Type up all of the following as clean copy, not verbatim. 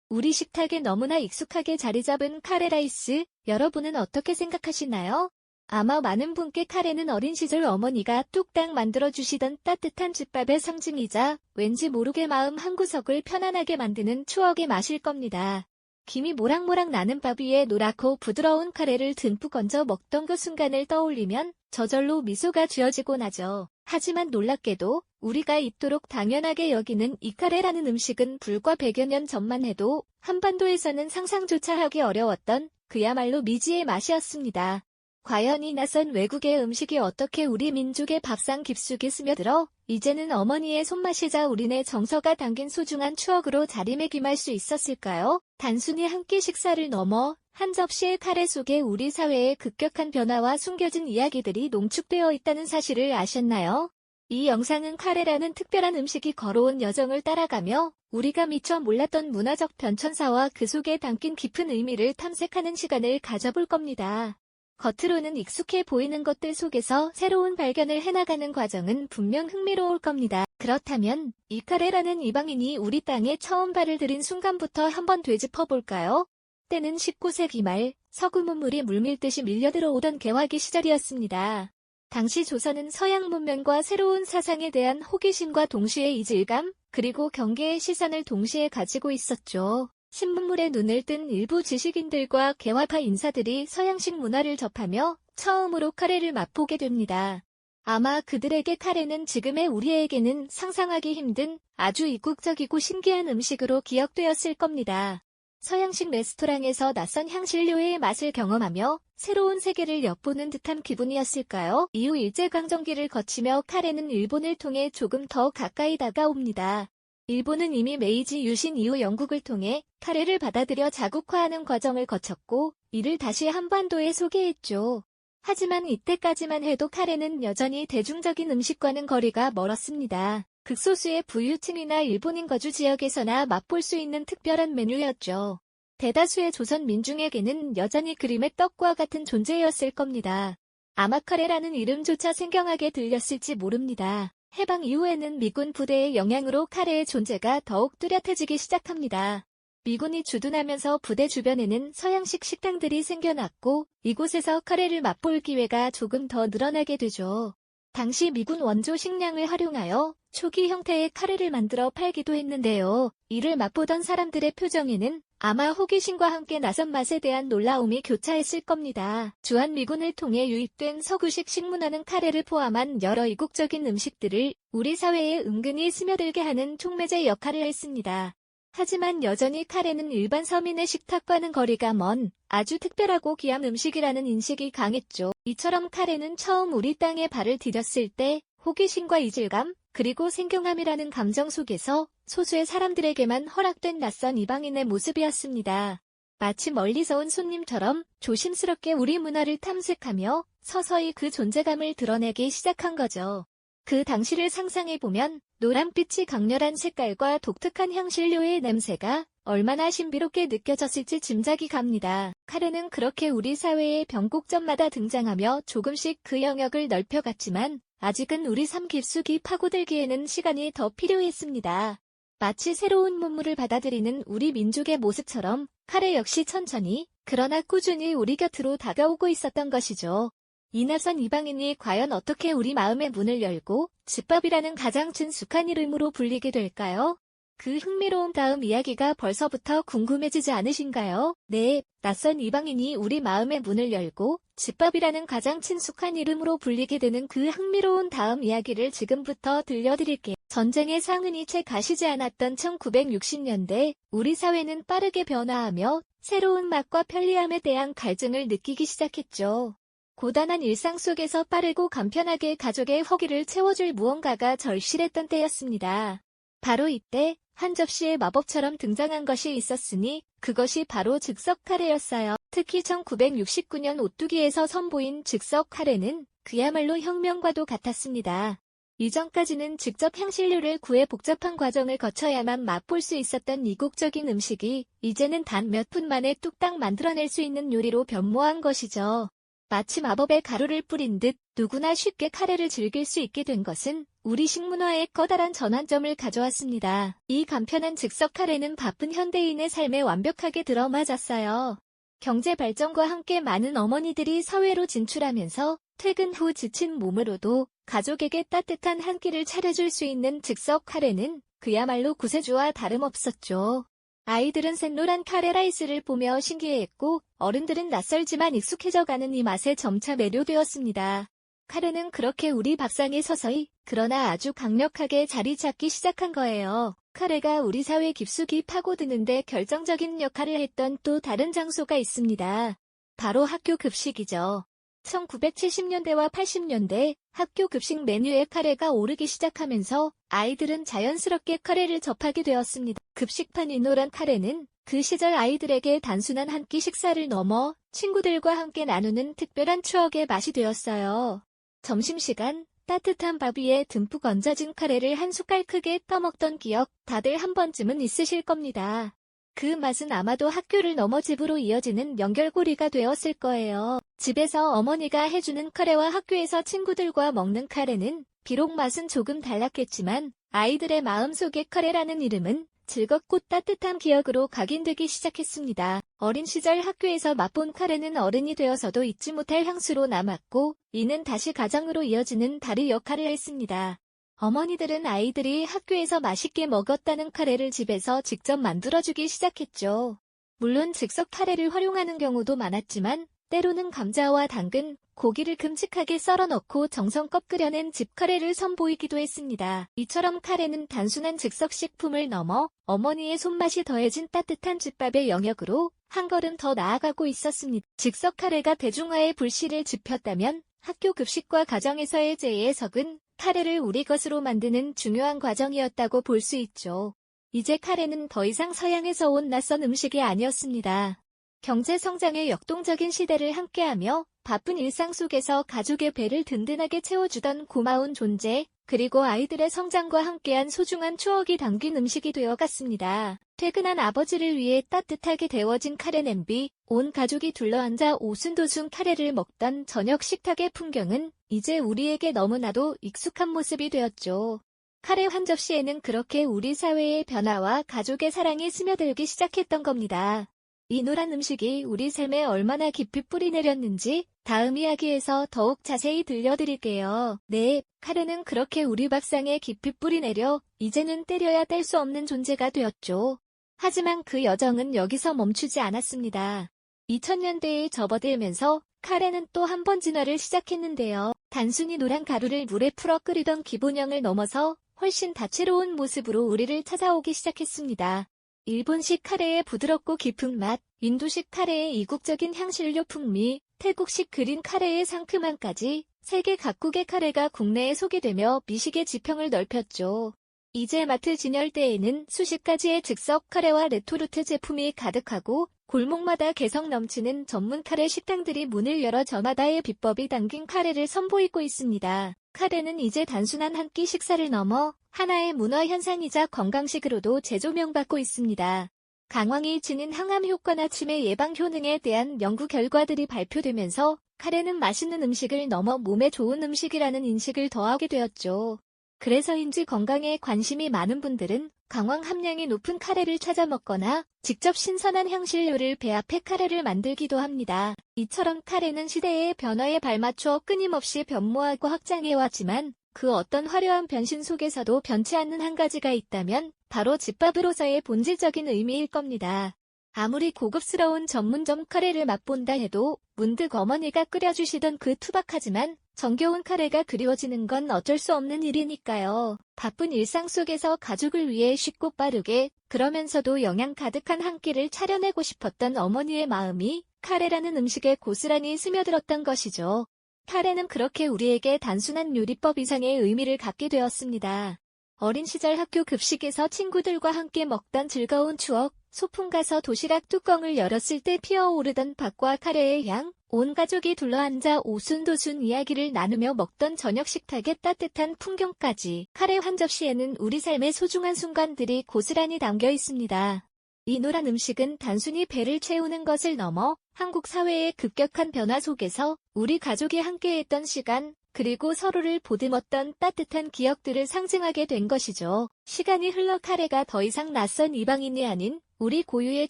우리 식탁에 너무나 익숙하게 자리 잡은 카레 라이스, 여러분은 어떻게 생각하시나요? 아마 많은 분께 카레는 어린 시절 어머니가 뚝딱 만들어주시던 따뜻한 집밥의 상징이자 왠지 모르게 마음 한구석을 편안하게 만드는 추억의 맛일 겁니다. 김이 모락모락 나는 밥 위에 노랗고 부드러운 카레를 듬뿍 얹어 먹던 그 순간을 떠올리면 저절로 미소가 지어지곤 하죠. 하지만 놀랍게도 우리가 입도록 당연하게 여기는 이 카레라는 음식은 불과 100여 년 전만 해도 한반도에서는 상상조차 하기 어려웠던 그야말로 미지의 맛이었습니다. 과연 이 낯선 외국의 음식이 어떻게 우리 민족의 밥상 깊숙이 스며들어 이제는 어머니의 손맛이자 우리네 정서가 담긴 소중한 추억으로 자리매김할 수 있었을까요? 단순히 한 끼 식사를 넘어 한 접시의 카레 속에 우리 사회의 급격한 변화와 숨겨진 이야기들이 농축되어 있다는 사실을 아셨나요? 이 영상은 카레라는 특별한 음식이 걸어온 여정을 따라가며 우리가 미처 몰랐던 문화적 변천사와 그 속에 담긴 깊은 의미를 탐색하는 시간을 가져볼 겁니다. 겉으로는 익숙해 보이는 것들 속에서 새로운 발견을 해나가는 과정은 분명 흥미로울 겁니다. 그렇다면 이 카레라는 이방인이 우리 땅에 처음 발을 들인 순간부터 한번 되짚어볼까요? 때는 19세기 말 서구 문물이 물밀듯이 밀려들어오던 개화기 시절이었습니다. 당시 조선은 서양 문명과 새로운 사상에 대한 호기심과 동시에 이질감, 그리고 경계의 시선을 동시에 가지고 있었죠. 신문물에 눈을 뜬 일부 지식인들과 개화파 인사들이 서양식 문화를 접하며 처음으로 카레를 맛보게 됩니다. 아마 그들에게 카레는 지금의 우리에게는 상상하기 힘든 아주 이국적이고 신기한 음식으로 기억되었을 겁니다. 서양식 레스토랑에서 낯선 향신료의 맛을 경험하며 새로운 세계를 엿보는 듯한 기분이었을까요? 이후 일제강점기를 거치며 카레는 일본을 통해 조금 더 가까이 다가옵니다. 일본은 이미 메이지 유신 이후 영국을 통해 카레를 받아들여 자국화하는 과정을 거쳤고 이를 다시 한반도에 소개했죠. 하지만 이때까지만 해도 카레는 여전히 대중적인 음식과는 거리가 멀었습니다. 극소수의 부유층이나 일본인 거주 지역에서나 맛볼 수 있는 특별한 메뉴였죠. 대다수의 조선 민중에게는 여전히 그림의 떡과 같은 존재였을 겁니다. 아마 카레라는 이름조차 생경하게 들렸을지 모릅니다. 해방 이후에는 미군 부대의 영향으로 카레의 존재가 더욱 뚜렷해지기 시작합니다. 미군이 주둔하면서 부대 주변에는 서양식 식당들이 생겨났고 이곳에서 카레를 맛볼 기회가 조금 더 늘어나게 되죠. 당시 미군 원조 식량을 활용하여 초기 형태의 카레를 만들어 팔기도 했는데요. 이를 맛보던 사람들의 표정에는 아마 호기심과 함께 낯선 맛에 대한 놀라움이 교차했을 겁니다. 주한미군을 통해 유입된 서구식 식문화는 카레를 포함한 여러 이국적인 음식들을 우리 사회에 은근히 스며들게 하는 촉매제 역할을 했습니다. 하지만 여전히 카레는 일반 서민의 식탁과는 거리가 먼 아주 특별하고 귀한 음식이라는 인식이 강했죠. 이처럼 카레는 처음 우리 땅에 발을 디뎠을 때 호기심과 이질감, 그리고 생경함이라는 감정 속에서 소수의 사람들에게만 허락된 낯선 이방인의 모습이었습니다. 마치 멀리서 온 손님처럼 조심스럽게 우리 문화를 탐색하며 서서히 그 존재감을 드러내기 시작한 거죠. 그 당시를 상상해보면 노란빛이 강렬한 색깔과 독특한 향신료의 냄새가 얼마나 신비롭게 느껴졌을지 짐작이 갑니다. 카레는 그렇게 우리 사회의 변곡점마다 등장하며 조금씩 그 영역을 넓혀갔지만 아직은 우리 삶 깊숙이 파고들기에는 시간이 더 필요했습니다. 마치 새로운 문물을 받아들이는 우리 민족의 모습처럼 카레 역시 천천히 그러나 꾸준히 우리 곁으로 다가오고 있었던 것이죠. 이 낯선 이방인이 과연 어떻게 우리 마음의 문을 열고 집밥이라는 가장 친숙한 이름으로 불리게 될까요? 그 흥미로운 다음 이야기가 벌써부터 궁금해지지 않으신가요? 네, 낯선 이방인이 우리 마음의 문을 열고 집밥이라는 가장 친숙한 이름으로 불리게 되는 그 흥미로운 다음 이야기를 지금부터 들려드릴게요. 전쟁의 상흔이 채 가시지 않았던 1960년대, 우리 사회는 빠르게 변화하며 새로운 맛과 편리함에 대한 갈증을 느끼기 시작했죠. 고단한 일상 속에서 빠르고 간편하게 가족의 허기를 채워줄 무언가가 절실했던 때였습니다. 바로 이때 한 접시의 마법처럼 등장한 것이 있었으니 그것이 바로 즉석 카레였어요. 특히 1969년 오뚜기에서 선보인 즉석 카레는 그야말로 혁명과도 같았습니다. 이전까지는 직접 향신료를 구해 복잡한 과정을 거쳐야만 맛볼 수 있었던 이국적인 음식이 이제는 단 몇 분 만에 뚝딱 만들어낼 수 있는 요리로 변모한 것이죠. 마치 마법의 가루를 뿌린 듯 누구나 쉽게 카레를 즐길 수 있게 된 것은 우리 식문화에 커다란 전환점을 가져왔습니다. 이 간편한 즉석 카레는 바쁜 현대인의 삶에 완벽하게 들어맞았어요. 경제 발전과 함께 많은 어머니들이 사회로 진출하면서 퇴근 후 지친 몸으로도 가족에게 따뜻한 한 끼를 차려줄 수 있는 즉석 카레는 그야말로 구세주와 다름없었죠. 아이들은 샛노란 카레 라이스를 보며 신기해했고 어른들은 낯설지만 익숙해져가는 이 맛에 점차 매료되었습니다. 카레는 그렇게 우리 밥상에 서서히 그러나 아주 강력하게 자리 잡기 시작한 거예요. 카레가 우리 사회 깊숙이 파고드는데 결정적인 역할을 했던 또 다른 장소가 있습니다. 바로 학교 급식이죠. 1970년대와 80년대 학교 급식 메뉴에 카레가 오르기 시작하면서 아이들은 자연스럽게 카레를 접하게 되었습니다. 급식판 이 노란 카레는 그 시절 아이들에게 단순한 한 끼 식사를 넘어 친구들과 함께 나누는 특별한 추억의 맛이 되었어요. 점심시간 따뜻한 밥 위에 듬뿍 얹어진 카레를 한 숟갈 크게 떠먹던 기억 다들 한 번쯤은 있으실 겁니다. 그 맛은 아마도 학교를 넘어 집으로 이어지는 연결고리가 되었을 거예요. 집에서 어머니가 해주는 카레와 학교에서 친구들과 먹는 카레는 비록 맛은 조금 달랐겠지만 아이들의 마음속에 카레라는 이름은 즐겁고 따뜻한 기억으로 각인되기 시작했습니다. 어린 시절 학교에서 맛본 카레는 어른이 되어서도 잊지 못할 향수로 남았고 이는 다시 가정으로 이어지는 다리 역할을 했습니다. 어머니들은 아이들이 학교에서 맛있게 먹었다는 카레를 집에서 직접 만들어주기 시작했죠. 물론 즉석 카레를 활용하는 경우도 많았지만 때로는 감자와 당근, 고기를 큼직하게 썰어 넣고 정성껏 끓여낸 집 카레를 선보이기도 했습니다. 이처럼 카레는 단순한 즉석 식품을 넘어 어머니의 손맛이 더해진 따뜻한 집밥의 영역으로 한 걸음 더 나아가고 있었습니다. 즉석 카레가 대중화의 불씨를 지폈다면 학교 급식과 가정에서의 재해석은 카레를 우리 것으로 만드는 중요한 과정이었다고 볼 수 있죠. 이제 카레는 더 이상 서양에서 온 낯선 음식이 아니었습니다. 경제 성장의 역동적인 시대를 함께하며 바쁜 일상 속에서 가족의 배를 든든하게 채워주던 고마운 존재, 그리고 아이들의 성장과 함께한 소중한 추억이 담긴 음식이 되어갔습니다. 퇴근한 아버지를 위해 따뜻하게 데워진 카레 냄비, 온 가족이 둘러앉아 오순도순 카레를 먹던 저녁 식탁의 풍경은 이제 우리에게 너무나도 익숙한 모습이 되었죠. 카레 한 접시에는 그렇게 우리 사회의 변화와 가족의 사랑이 스며들기 시작했던 겁니다. 이 노란 음식이 우리 삶에 얼마나 깊이 뿌리 내렸는지 다음 이야기에서 더욱 자세히 들려드릴게요. 네, 카레는 그렇게 우리 밥상에 깊이 뿌리 내려 이제는 때려야 뗄 수 없는 존재가 되었죠. 하지만 그 여정은 여기서 멈추지 않았습니다. 2000년대에 접어들면서 카레는 또 한 번 진화를 시작했는데요. 단순히 노란 가루를 물에 풀어 끓이던 기본형을 넘어서 훨씬 다채로운 모습으로 우리를 찾아오기 시작했습니다. 일본식 카레의 부드럽고 깊은 맛, 인도식 카레의 이국적인 향신료 풍미, 태국식 그린 카레의 상큼함까지 세계 각국의 카레가 국내에 소개되며 미식의 지평을 넓혔죠. 이제 마트 진열대에는 수십 가지의 즉석 카레와 레토르트 제품이 가득하고 골목마다 개성 넘치는 전문 카레 식당들이 문을 열어 저마다의 비법이 담긴 카레를 선보이고 있습니다. 카레는 이제 단순한 한 끼 식사를 넘어 하나의 문화 현상이자 건강식으로도 재조명받고 있습니다. 강황이 지닌 항암 효과나 치매 예방 효능에 대한 연구 결과들이 발표되면서 카레는 맛있는 음식을 넘어 몸에 좋은 음식이라는 인식을 더하게 되었죠. 그래서인지 건강에 관심이 많은 분들은 강황 함량이 높은 카레를 찾아 먹거나 직접 신선한 향신료를 배합해 카레를 만들기도 합니다. 이처럼 카레는 시대의 변화에 발맞춰 끊임없이 변모하고 확장해왔지만 그 어떤 화려한 변신 속에서도 변치 않는 한 가지가 있다면 바로 집밥으로서의 본질적인 의미일 겁니다. 아무리 고급스러운 전문점 카레를 맛본다 해도 문득 어머니가 끓여주시던 그 투박하지만 정겨운 카레가 그리워지는 건 어쩔 수 없는 일이니까요. 바쁜 일상 속에서 가족을 위해 쉽고 빠르게 그러면서도 영양 가득한 한 끼를 차려내고 싶었던 어머니의 마음이 카레라는 음식에 고스란히 스며들었던 것이죠. 카레는 그렇게 우리에게 단순한 요리법 이상의 의미를 갖게 되었습니다. 어린 시절 학교 급식에서 친구들과 함께 먹던 즐거운 추억, 소풍 가서 도시락 뚜껑을 열었을 때 피어오르던 밥과 카레의 향, 온 가족이 둘러앉아 오순도순 이야기를 나누며 먹던 저녁 식탁의 따뜻한 풍경까지 카레 한 접시에는 우리 삶의 소중한 순간들이 고스란히 담겨 있습니다. 이 노란 음식은 단순히 배를 채우는 것을 넘어 한국 사회의 급격한 변화 속에서 우리 가족이 함께했던 시간, 그리고 서로를 보듬었던 따뜻한 기억들을 상징하게 된 것이죠. 시간이 흘러 카레가 더 이상 낯선 이방인이 아닌 우리 고유의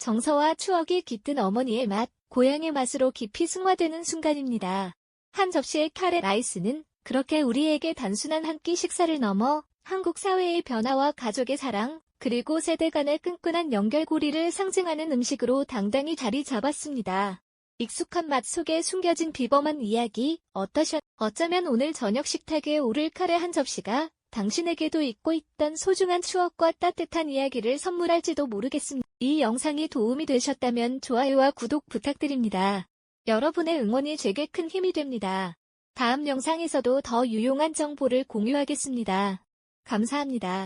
정서와 추억이 깃든 어머니의 맛, 고향의 맛으로 깊이 승화되는 순간입니다. 한 접시의 카레 라이스는 그렇게 우리에게 단순한 한 끼 식사를 넘어 한국 사회의 변화와 가족의 사랑, 그리고 세대 간의 끈끈한 연결고리를 상징하는 음식으로 당당히 자리 잡았습니다. 익숙한 맛 속에 숨겨진 비범한 이야기, 어쩌면 오늘 저녁 식탁에 오를 카레 한 접시가 당신에게도 잊고 있던 소중한 추억과 따뜻한 이야기를 선물할지도 모르겠습니다. 이 영상이 도움이 되셨다면 좋아요와 구독 부탁드립니다. 여러분의 응원이 제게 큰 힘이 됩니다. 다음 영상에서도 더 유용한 정보를 공유하겠습니다. 감사합니다.